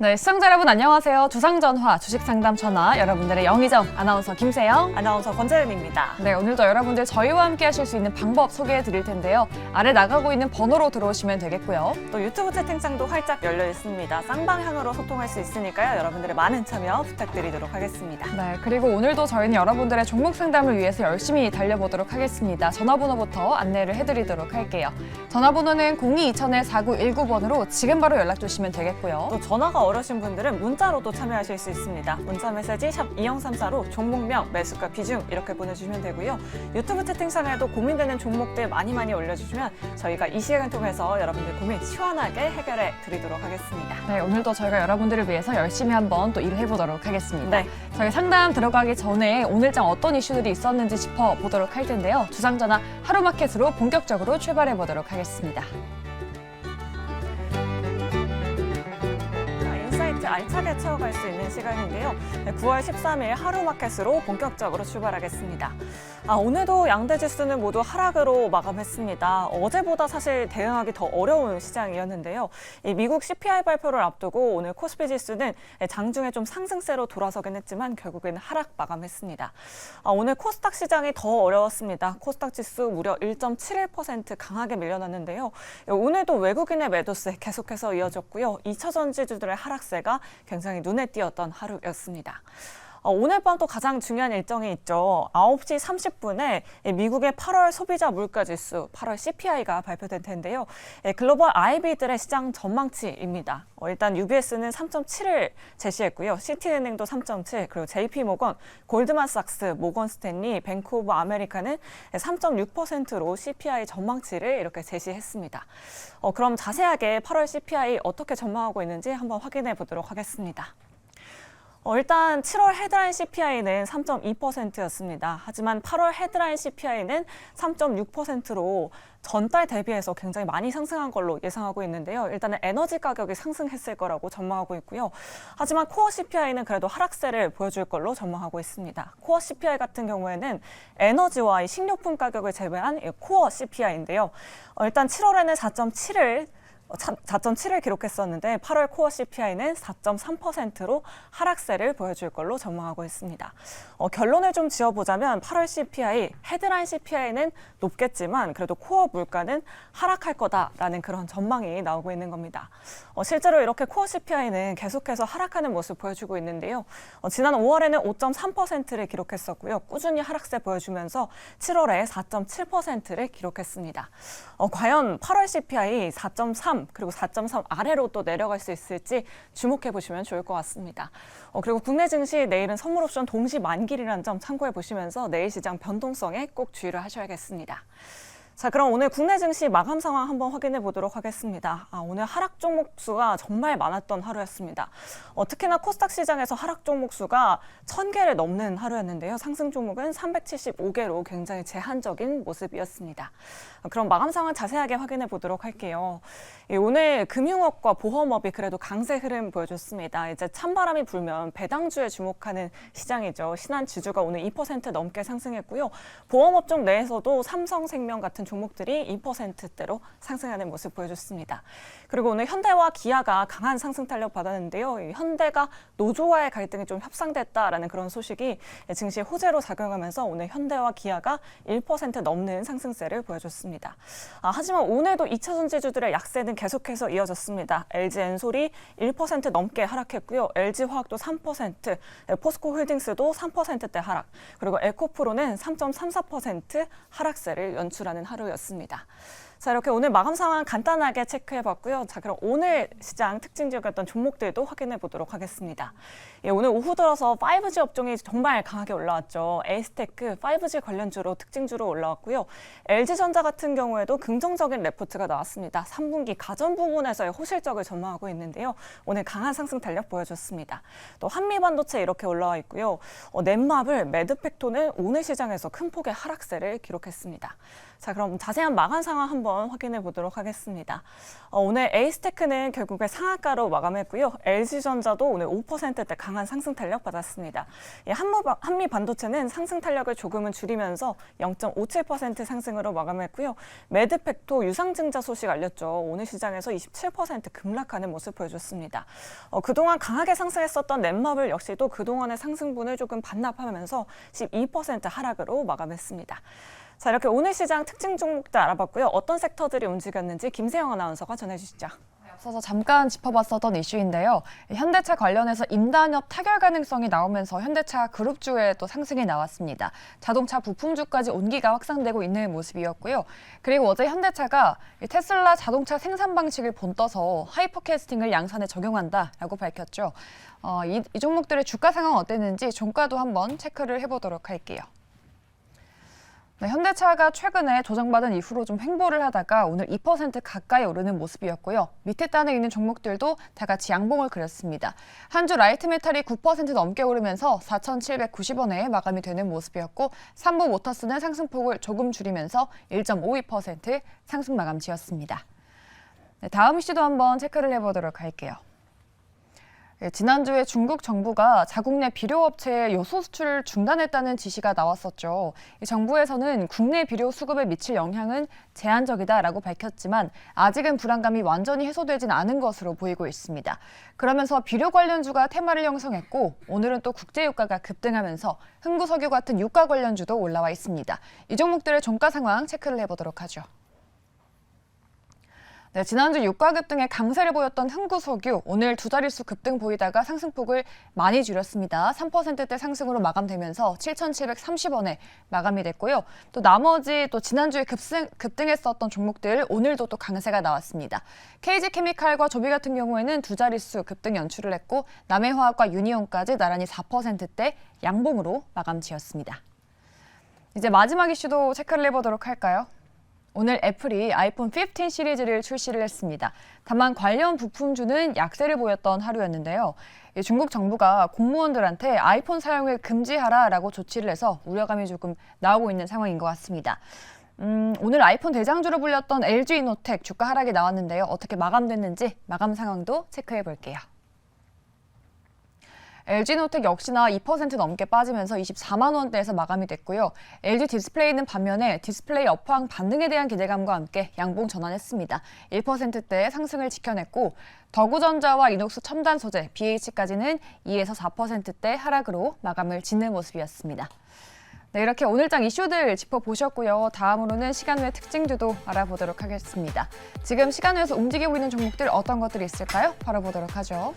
네, 시청자 여러분 안녕하세요. 두상전화 주식상담 전화 여러분들의 영의정 아나운서 김세영, 아나운서 권재은입니다. 네, 오늘도 여러분들 저희와 함께 하실 수 있는 방법 소개해 드릴 텐데요. 아래 나가고 있는 번호로 들어오시면 되겠고요. 또 유튜브 채팅창도 활짝 열려 있습니다. 쌍방향으로 소통할 수 있으니까요. 여러분들의 많은 참여 부탁드리도록 하겠습니다. 네, 그리고 오늘도 저희는 여러분들의 종목 상담을 위해서 열심히 달려보도록 하겠습니다. 전화번호부터 안내를 해드리도록 할게요. 전화번호는 02-2000-4919번으로 지금 바로 연락 주시면 되겠고요. 또 전화가 어려우신 분들은 문자로도 참여하실 수 있습니다. 문자 메시지 샵 2034로 종목명, 매수가, 비중 이렇게 보내주시면 되고요. 유튜브 채팅창에도 고민되는 종목들 많이 올려주시면 저희가 이 시간을 통해서 여러분들 고민 시원하게 해결해 드리도록 하겠습니다. 네, 오늘도 저희가 여러분들을 위해서 열심히 한번 또 일을 해보도록 하겠습니다. 네. 저희 상담 들어가기 전에 오늘장 어떤 이슈들이 있었는지 짚어보도록 할 텐데요. 두상전화 하루마켓으로 본격적으로 출발해 보도록 하겠습니다. 알차게 채워갈 수 있는 시간인데요. 9월 13일 하루마켓으로 본격적으로 출발하겠습니다. 오늘도 양대 지수는 모두 하락으로 마감했습니다. 어제보다 사실 대응하기 더 어려운 시장이었는데요. 이 미국 CPI 발표를 앞두고 오늘 코스피 지수는 장중에 좀 상승세로 돌아서긴 했지만 결국에는 하락 마감했습니다. 오늘 코스닥 시장이 더 어려웠습니다. 코스닥 지수 무려 1.71% 강하게 밀려났는데요. 오늘도 외국인의 매도세 계속해서 이어졌고요. 2차 전지주들의 하락세가 굉장히 눈에 띄었던 하루였습니다. 오늘 밤 또 가장 중요한 일정이 있죠. 9시 30분에 미국의 8월 소비자 물가지수, 8월 CPI가 발표될 텐데요. 글로벌 IB들의 시장 전망치입니다. 일단 UBS는 3.7을 제시했고요. 시티은행도 3.7, 그리고 JP모건, 골드만삭스, 모건스탠리, 뱅크 오브 아메리카는 3.6%로 CPI 전망치를 이렇게 제시했습니다. 그럼 자세하게 8월 CPI 어떻게 전망하고 있는지 한번 확인해 보도록 하겠습니다. 일단 7월 헤드라인 CPI는 3.2%였습니다. 하지만 8월 헤드라인 CPI는 3.6%로 전달 대비해서 굉장히 많이 상승한 걸로 예상하고 있는데요. 일단은 에너지 가격이 상승했을 거라고 전망하고 있고요. 하지만 코어 CPI는 그래도 하락세를 보여줄 걸로 전망하고 있습니다. 코어 CPI 같은 경우에는 에너지와 식료품 가격을 제외한 코어 CPI인데요. 일단 7월에는 4.7을 기록했었는데 8월 코어 CPI는 4.3%로 하락세를 보여줄 걸로 전망하고 있습니다. 결론을 좀 지어보자면 8월 CPI, 헤드라인 CPI는 높겠지만 그래도 코어 물가는 하락할 거다라는 그런 전망이 나오고 있는 겁니다. 실제로 이렇게 코어 CPI는 계속해서 하락하는 모습 보여주고 있는데요. 지난 5월에는 5.3%를 기록했었고요. 꾸준히 하락세 보여주면서 7월에 4.7%를 기록했습니다. 과연 8월 CPI 4.3 그리고 4.3 아래로 또 내려갈 수 있을지 주목해 보시면 좋을 것 같습니다. 그리고 국내 증시 내일은 선물 옵션 동시 만기이라는 점 참고해 보시면서 내일 시장 변동성에 꼭 주의를 하셔야겠습니다. 자, 그럼 오늘 국내 증시 마감 상황 한번 확인해 보도록 하겠습니다. 오늘 하락 종목 수가 정말 많았던 하루였습니다. 특히나 코스닥 시장에서 하락 종목 수가 1000개를 넘는 하루였는데요. 상승 종목은 375개로 굉장히 제한적인 모습이었습니다. 그럼 마감 상황 자세하게 확인해 보도록 할게요. 오늘 금융업과 보험업이 그래도 강세 흐름 보여줬습니다. 이제 찬바람이 불면 배당주에 주목하는 시장이죠. 신한지주가 오늘 2% 넘게 상승했고요. 보험업종 내에서도 삼성생명 같은 종목들이 2%대로 상승하는 모습 보여줬습니다. 그리고 오늘 현대와 기아가 강한 상승 탄력 받았는데요. 현대가 노조와의 갈등이 좀 협상됐다라는 그런 소식이 증시에 호재로 작용하면서 오늘 현대와 기아가 1% 넘는 상승세를 보여줬습니다. 하지만 오늘도 2차 전지주들의 약세는 계속해서 이어졌습니다. LG엔솔이 1% 넘게 하락했고요. LG화학도 3%, 포스코홀딩스도 3%대 하락, 그리고 에코프로는 3.34% 하락세를 연출하는 하루였습니다. 자, 이렇게 오늘 마감 상황 간단하게 체크해봤고요. 자, 그럼 오늘 시장 특징 지역이었던 종목들도 확인해 보도록 하겠습니다. 오늘 오후 들어서 5G 업종이 정말 강하게 올라왔죠. 에이스테크 5G 관련주로 특징주로 올라왔고요. LG전자 같은 경우에도 긍정적인 레포트가 나왔습니다. 3분기 가전 부분에서의 호실적을 전망하고 있는데요. 오늘 강한 상승 탄력 보여줬습니다. 또 한미반도체 이렇게 올라와 있고요. 넷마블, 매드팩토는 오늘 시장에서 큰 폭의 하락세를 기록했습니다. 자, 그럼 자세한 마감 상황 한번 한번 확인해 보도록 하겠습니다. 오늘 에이스테크는 결국에 상한가로 마감했고요. LG전자도 오늘 5%대 강한 상승 탄력 받았습니다. 한미 반도체는 상승 탄력을 조금은 줄이면서 0.57% 상승으로 마감했고요. 매드팩도 유상증자 소식 알렸죠. 오늘 시장에서 27% 급락하는 모습 보여줬습니다. 그동안 강하게 상승했었던 넷마블 역시도 그동안의 상승분을 조금 반납하면서 12% 하락으로 마감했습니다. 자, 이렇게 오늘 시장 특징 종목들 알아봤고요. 어떤 섹터들이 움직였는지 김세영 아나운서가 전해주시죠. 앞서서 잠깐 짚어봤었던 이슈인데요. 현대차 관련해서 임단협 타결 가능성이 나오면서 현대차 그룹주에 또 상승이 나왔습니다. 자동차 부품주까지 온기가 확산되고 있는 모습이었고요. 그리고 어제 현대차가 테슬라 자동차 생산 방식을 본떠서 하이퍼캐스팅을 양산에 적용한다라고 밝혔죠. 이 종목들의 주가 상황 어땠는지 종가도 한번 체크를 해보도록 할게요. 네, 현대차가 최근에 조정받은 이후로 좀 횡보를 하다가 오늘 2% 가까이 오르는 모습이었고요. 밑에 단에 있는 종목들도 다 같이 양봉을 그렸습니다. 한 주 라이트 메탈이 9% 넘게 오르면서 4,790원에 마감이 되는 모습이었고 삼부 모터스는 상승폭을 조금 줄이면서 1.52% 상승 마감 지었습니다. 네, 다음 이슈도 한번 체크를 해보도록 할게요. 지난주에 중국 정부가 자국 내 비료업체의 요소 수출을 중단했다는 지시가 나왔었죠. 정부에서는 국내 비료 수급에 미칠 영향은 제한적이다라고 밝혔지만 아직은 불안감이 완전히 해소되진 않은 것으로 보이고 있습니다. 그러면서 비료 관련주가 테마를 형성했고 오늘은 또 국제유가가 급등하면서 흥구석유 같은 유가 관련주도 올라와 있습니다. 이 종목들의 종가 상황 체크를 해보도록 하죠. 네, 지난주 유가 급등에 강세를 보였던 흥구석유, 오늘 두 자릿수 급등 보이다가 상승폭을 많이 줄였습니다. 3%대 상승으로 마감되면서 7,730원에 마감이 됐고요. 또 나머지 또 지난주에 급등했었던 종목들 오늘도 또 강세가 나왔습니다. KG케미칼과 조비 같은 경우에는 두 자릿수 급등 연출을 했고 남해화학과 유니온까지 나란히 4%대 양봉으로 마감 지었습니다. 이제 마지막 이슈도 체크를 해보도록 할까요? 오늘 애플이 아이폰 15 시리즈를 출시를 했습니다. 다만 관련 부품주는 약세를 보였던 하루였는데요. 중국 정부가 공무원들한테 아이폰 사용을 금지하라라고 조치를 해서 우려감이 조금 나오고 있는 상황인 것 같습니다. 오늘 아이폰 대장주로 불렸던 LG이노텍 주가 하락이 나왔는데요. 어떻게 마감됐는지 마감 상황도 체크해 볼게요. LG노텍 역시나 2% 넘게 빠지면서 24만 원대에서 마감이 됐고요. LG 디스플레이는 반면에 디스플레이 업황 반등에 대한 기대감과 함께 양봉 전환했습니다. 1%대 상승을 지켜냈고 더구전자와 이녹스 첨단 소재, BH까지는 2에서 4%대 하락으로 마감을 짓는 모습이었습니다. 네, 이렇게 오늘장 이슈들 짚어보셨고요. 다음으로는 시간 외 특징주도 알아보도록 하겠습니다. 지금 시간 외에서 움직이고 있는 종목들 어떤 것들이 있을까요? 바로 보도록 하죠.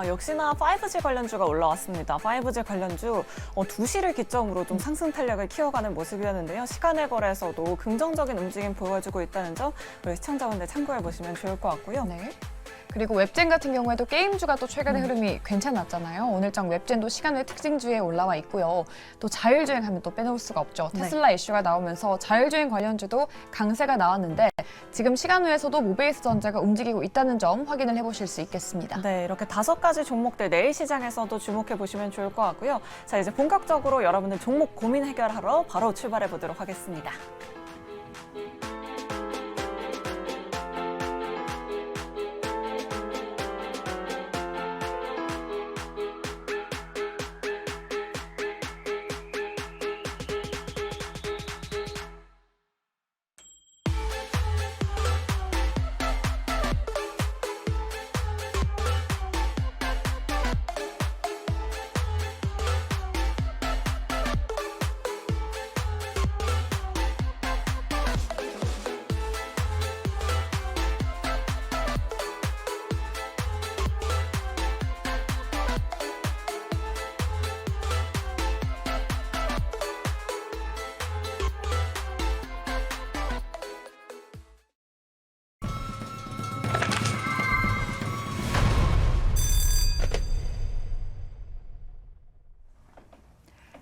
역시나 5G 관련주가 올라왔습니다. 5G 관련주 2시를 기점으로 좀 상승 탄력을 키워가는 모습이었는데요. 시간의 거래에서도 긍정적인 움직임 보여주고 있다는 점 우리 시청자분들 참고해 보시면 좋을 것 같고요. 네. 그리고 웹젠 같은 경우에도 게임주가 또 최근의 흐름이 괜찮았잖아요. 오늘장 웹젠도 시간 외 특징주에 올라와 있고요. 또 자율주행하면 또 빼놓을 수가 없죠. 테슬라 이슈가 나오면서 자율주행 관련주도 강세가 나왔는데 지금 시간 외에서도 모베이스 전자가 움직이고 있다는 점 확인을 해보실 수 있겠습니다. 네, 이렇게 5가지 종목들 내일 시장에서도 주목해 보시면 좋을 것 같고요. 자, 이제 본격적으로 여러분들 종목 고민 해결하러 바로 출발해 보도록 하겠습니다.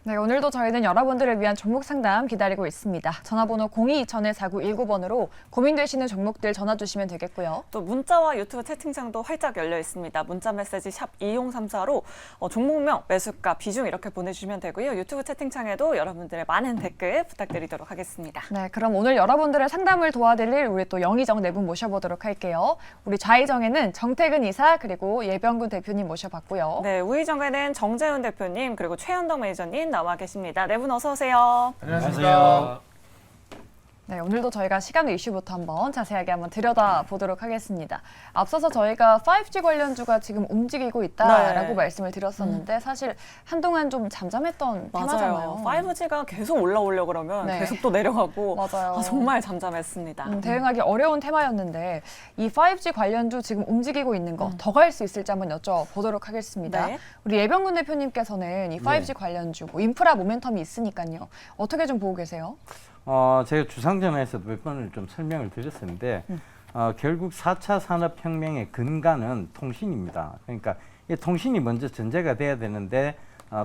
네, 오늘도 저희는 여러분들을 위한 종목 상담 기다리고 있습니다. 전화번호 02-2000-4919번으로 고민되시는 종목들 전화 주시면 되겠고요. 또 문자와 유튜브 채팅창도 활짝 열려 있습니다. 문자 메시지 샵 2034로 종목명, 매수가, 비중 이렇게 보내주시면 되고요. 유튜브 채팅창에도 여러분들의 많은 댓글 부탁드리도록 하겠습니다. 네, 그럼 오늘 여러분들의 상담을 도와드릴 우리 또 영의정 네 분 모셔보도록 할게요. 우리 좌의정에는 정태근 이사 그리고 예병군 대표님 모셔봤고요. 네, 우의정에는 정재훈 대표님 그리고 최현덕 매니저님 나와 계십니다. 네 분 어서 오세요. 안녕하세요. 네, 오늘도 저희가 시간 외 이슈부터 한번 자세하게 한번 들여다보도록 하겠습니다. 앞서서 저희가 5G 관련주가 지금 움직이고 있다라고 네. 말씀을 드렸었는데 사실 한동안 좀 잠잠했던 테마잖아요. 5G가 계속 올라오려고 그러면 네. 계속 또 내려가고 맞아요. 정말 잠잠했습니다. 대응하기 어려운 테마였는데 이 5G 관련주 지금 움직이고 있는 거 더 갈 수 있을지 한번 여쭤보도록 하겠습니다. 네. 우리 예병군 대표님께서는 이 5G 관련주 뭐 인프라 모멘텀이 있으니까요. 어떻게 좀 보고 계세요? 제가 주상전화에서도 몇 번을 좀 설명을 드렸었는데 결국 4차 산업혁명의 근간은 통신입니다. 그러니까 이 통신이 먼저 전제가 돼야 되는데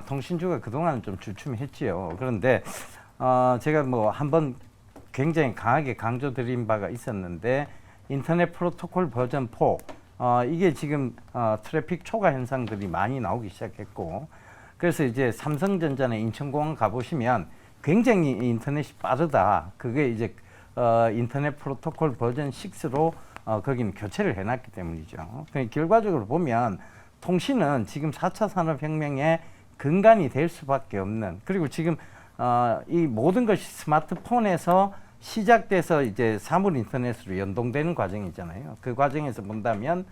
통신주가 그동안은 좀 주춤했지요. 그런데 제가 뭐 한번 굉장히 강하게 강조드린 바가 있었는데 인터넷 프로토콜 버전 4 이게 지금 트래픽 초과 현상들이 많이 나오기 시작했고 그래서 이제 삼성전자나 인천공항 가보시면 굉장히 인터넷이 빠르다. 그게 이제 인터넷 프로토콜 버전 6로 거기는 교체를 해놨기 때문이죠. 그러니까 결과적으로 보면 통신은 지금 4차 산업혁명의 근간이 될 수밖에 없는 그리고 지금 이 모든 것이 스마트폰에서 시작돼서 이제 사물 인터넷으로 연동되는 과정이잖아요. 그 과정에서 본다면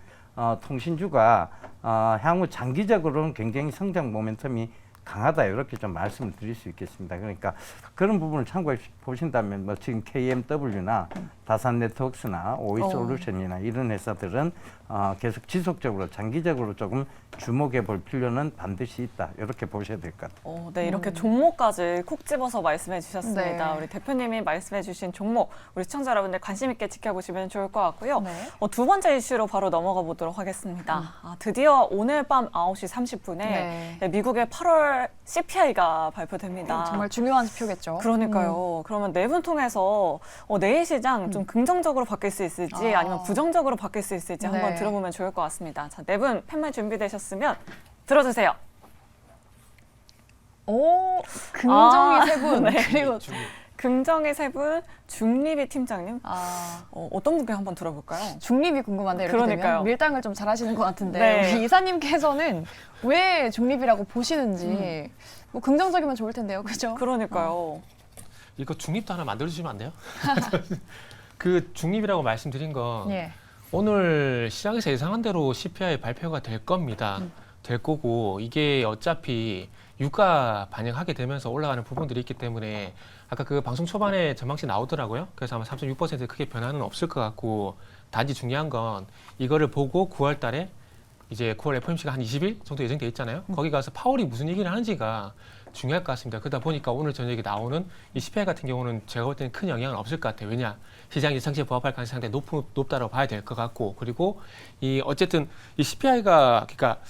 통신주가 향후 장기적으로는 굉장히 성장 모멘텀이 강하다 이렇게 좀 말씀을 드릴 수 있겠습니다. 그러니까 그런 부분을 참고해 보신다면 뭐 지금 KMW나 다산 네트워크스나 오이솔루션이나 이런 회사들은 계속 지속적으로 장기적으로 조금 주목해 볼 필요는 반드시 있다 이렇게 보셔야 될 것 같아요. 네, 이렇게 종목까지 콕 집어서 말씀해 주셨습니다. 네. 우리 대표님이 말씀해 주신 종목 우리 시청자 여러분들 관심 있게 지켜보시면 좋을 것 같고요. 네. 두 번째 이슈로 바로 넘어가 보도록 하겠습니다. 드디어 오늘 밤 9시 30분에 네. 미국의 8월 CPI가 발표됩니다. 정말 중요한 지표겠죠. 그러니까요. 그러면 네 분 통해서 내일 시장 좀 긍정적으로 바뀔 수 있을지 아니면 부정적으로 바뀔 수 있을지 한번 네. 들어보면 좋을 것 같습니다. 자, 네 분 팻말 준비되셨으면 들어주세요. 오, 긍정이 세 분. 네. 그리고 긍정의 세 분, 중립이 팀장님. 어떤 분께 한번 들어볼까요? 중립이 궁금한데 이렇게 그러니까요. 되면 밀당을 좀 잘하시는 것 같은데 네. 우리 이사님께서는 왜 중립이라고 보시는지 뭐 긍정적이면 좋을 텐데요, 그죠? 그러니까요. 이거 중립도 하나 만들어주시면 안 돼요? 그 중립이라고 말씀드린 건 예. 오늘 시장에서 예상한 대로 CPI 발표가 될 겁니다. 될 거고 이게 어차피 유가 반영하게 되면서 올라가는 부분들이 있기 때문에 아까 그 방송 초반에 전망치 나오더라고요. 그래서 아마 3.6% 크게 변화는 없을 것 같고 단지 중요한 건 이거를 보고 9월 달에 이제 9월 FOMC가 한 20일 정도 예정돼 있잖아요. 거기 가서 파월이 무슨 얘기를 하는지가 중요할 것 같습니다. 그러다 보니까 오늘 저녁에 나오는 이 CPI 같은 경우는 제가 볼 때는 큰 영향은 없을 것 같아요. 왜냐? 시장 예상치에 부합할 가능성이 상당히 높다고 봐야 될 것 같고 그리고 이 어쨌든 이 CPI가 그러니까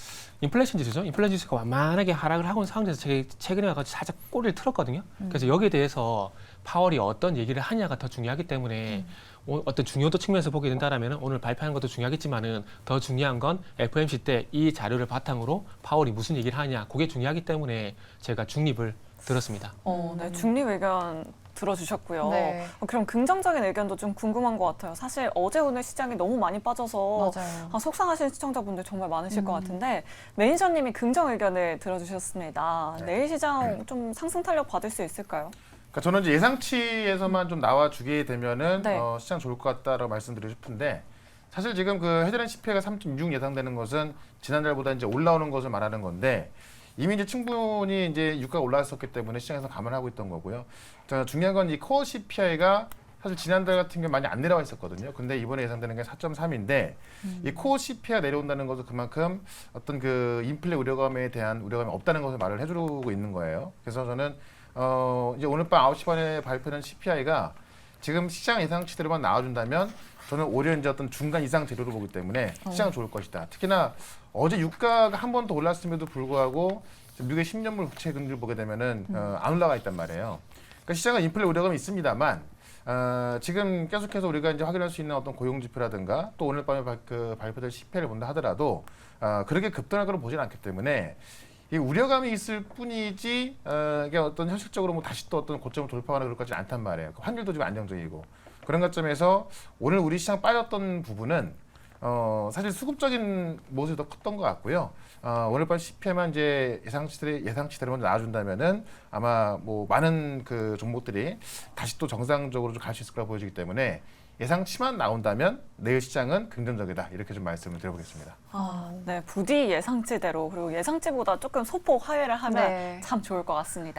인플레이션 지수죠. 인플레이션 지수가 완만하게 하락을 하고 있는 상황에서 최근에 가서 살짝 꼬리를 틀었거든요. 그래서 여기에 대해서 파월이 어떤 얘기를 하냐가 더 중요하기 때문에 어떤 중요도 측면에서 보게 된다라면 오늘 발표하는 것도 중요하겠지만은 더 중요한 건 FOMC 때 이 자료를 바탕으로 파월이 무슨 얘기를 하냐 그게 중요하기 때문에 제가 중립을 들었습니다. 네, 중립 의견 들어주셨고요. 네. 그럼 긍정적인 의견도 좀 궁금한 것 같아요. 사실 어제 오늘 시장이 너무 많이 빠져서 맞아요. 속상하신 시청자분들 정말 많으실 것 같은데 매니저님이 긍정 의견을 들어주셨습니다. 내일 시장 좀 상승 탄력 받을 수 있을까요? 그러니까 저는 이제 예상치에서만 좀 나와주게 되면은 네. 시장 좋을 것 같다라고 말씀드리고 싶은데 사실 지금 그 헤드라인 CPI가 3.6 예상되는 것은 지난달보다 이제 올라오는 것을 말하는 건데 이미 이제 충분히 이제 유가가 올라왔었기 때문에 시장에서 감안하고 있던 거고요. 자, 중요한 건 이 코어 CPI가 사실 지난달 같은 경우 많이 안 내려와 있었거든요. 근데 이번에 예상되는 게 4.3인데 이 코어 CPI가 내려온다는 것은 그만큼 어떤 그 인플레 우려감에 대한 우려감이 없다는 것을 말을 해주고 있는 거예요. 그래서 저는 이제 오늘 밤 9시 반에 발표된 CPI가 지금 시장 예상치대로만 나와준다면 저는 오히려 이제 어떤 중간 이상 재료로 보기 때문에 시장은 좋을 것이다. 특히나 어제 유가가 한 번 더 올랐음에도 불구하고 미국의 10년물 국채 금리를 보게 되면은 안 올라가 있단 말이에요. 그러니까 시장은 인플레 우려감이 있습니다만 지금 계속해서 우리가 이제 확인할 수 있는 어떤 고용 지표라든가 또 오늘 밤에 발표될 CPI를 본다 하더라도 그렇게 급등할 거로 보지는 않기 때문에 이 우려감이 있을 뿐이지 이게 어떤 현실적으로 뭐 다시 또 어떤 고점을 돌파하거나 그럴 것 같지 않단 말이에요. 환율도 좀 안정적이고 그런 관점에서 오늘 우리 시장 빠졌던 부분은 사실 수급적인 모습이 더 컸던 것 같고요. 오늘 밤 CPI만 이제 예상치대로 먼저 나와준다면은 아마 뭐 많은 그 종목들이 다시 또 정상적으로 좀 갈 수 있을 거라 보여지기 때문에 예상치만 나온다면 내일 시장은 긍정적이다 이렇게 좀 말씀을 드려보겠습니다. 네, 부디 예상치대로 그리고 예상치보다 조금 소폭 하회를 하면 네. 참 좋을 것 같습니다.